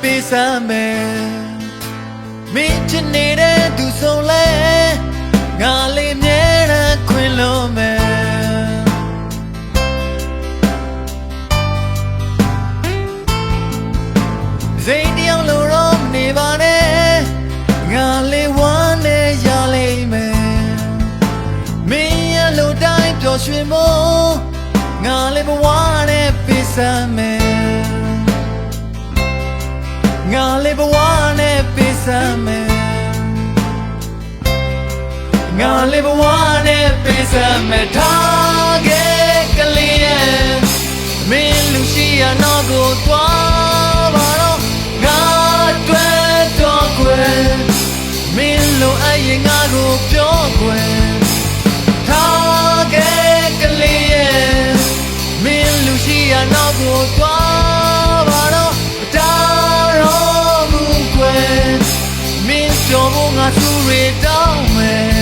ပေးစမ်းမယ်မင်းချစ်နေတဲ့သူဆုံးလဲငါလေးမြဲတမ်းခွင်လို့မယ်စိတ်တယောက်လိုတော့နေပါနဲ့ငါလေးဝမ်းနဲ့ရလိမ့်မယ်မင်းရဲ့လိုတိုင်းပျော်ရွှင်ဖို့ငါလေးဘဝနဲ့ပေးစမ်းမယ်ငါလေးဘဝနဲ့ပေးစမ်းမယ်ငါလေးဘဝနဲ့ပေးစမ်းမယ်ထားခဲ့ကလေးရဲ့မင်းလူရှိရတော့ကိုသွားပါတော့ငါတွေ့တော့ကွယ်မင်းလိုအရင်ငါကိုပြောကွယ်ထားခဲ့ကလေးရဲ့မင်းလူရှိရတော့ကိုသွားပါတော့တာရောဘူးကွယ်မင်းကြောင့်ငါသူတွေတောင်းမယ်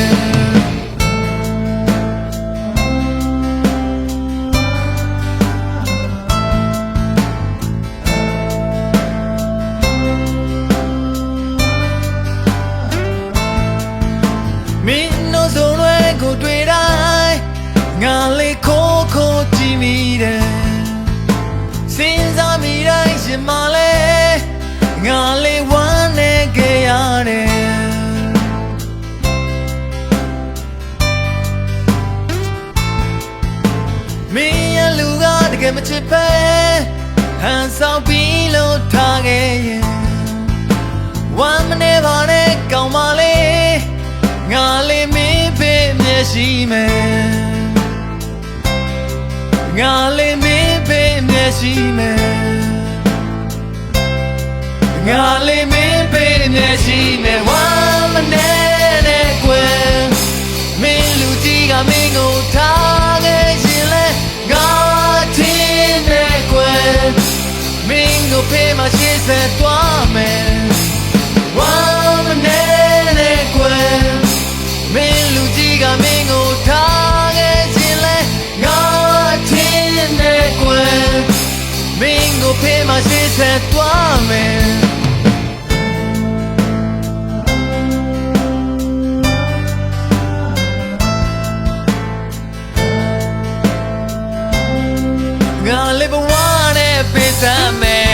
မင်းတို့ဆိုလွယ်ကိုတွေ့တိုင်းငါလေးခိုးခိုးကြည့်မိတယ်စဉ်းစားမိတိုင်းရှင်မလဲငါလေးဝမ်းနေကြရတယ်မင်းရဲ့လူကတကယ်မချစ်ပဲဟန်ဆောင်ပြီးလို့ထားခဲ့ရင်ဝမ်းမနေပါနဲ့ကောင်းပါလေငါလေးမင်းပေးမျက်ရှိမယ်ငါလေးမင်းပေးမျက်ရှိမယ်ငါလေးမင်းပေးမျက်ရှိမယ်ဝမ်းမနေနဲ့ကွယ်မင်းလူကြီးကမင်းကိုထားခဲ့ရင်လဲငါချင်းနဲ့ကွယ်မင်းကိုဖေးမှရှေ့ဆက်သွားမယ်ဝမ်းမနေနဲ့ကွယ်မင်းလူကြီးကမင်းကိုထားခဲ့ခြင်းလဲငါချင်းနဲ့ကွယ်မင်းကိုဖေးမှရှေ့ဆက်သွားမယ်ငါလေးဘဝနဲ့ပေးစမ်းမယ်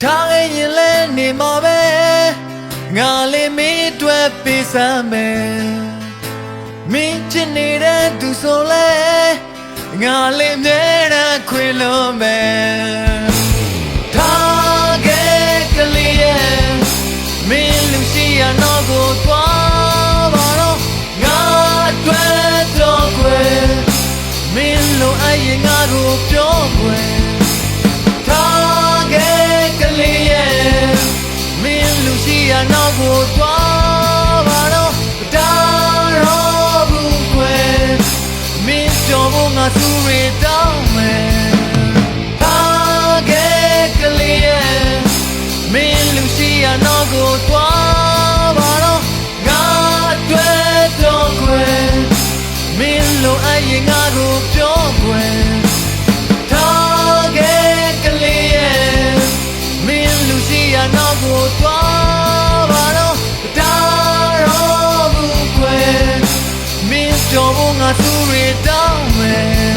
ထားခဲ့ရင်လဲနေမှာပဲငါလေးမင်းအတွက်ပေးစမ်းမယ်မင်းချစ်နေတဲ့သူဆိုလဲငါလေးမြဲတမ်းခွင်လို့မယ်ထားခဲ့ကလေးရဲ့မင်းလူရှိရတော့ကိုသွားပါတော့ငါအတွက်တော့ကွယ်မင်းလိုအရင်ငါကိုပြောကွယ်ရတော့ကိုသွားပါတော့တာရောဘူးကွယ်မင်းကြောင့်ငါသူတွေတောင်းမယ်ထားခဲ့ကလေးရဲ့မင်းလူရှိရတော့ကိုသွားပါတော့ငါတွေ့တော့ကွယ်မင်းလိုအရင်ငါကိုပြောကွယ်ထားခဲ့ကလေးရဲ့မင်းလူရှိရတော့ကိုသွားကြောင့်ငါသူတွေတောင်းမယ်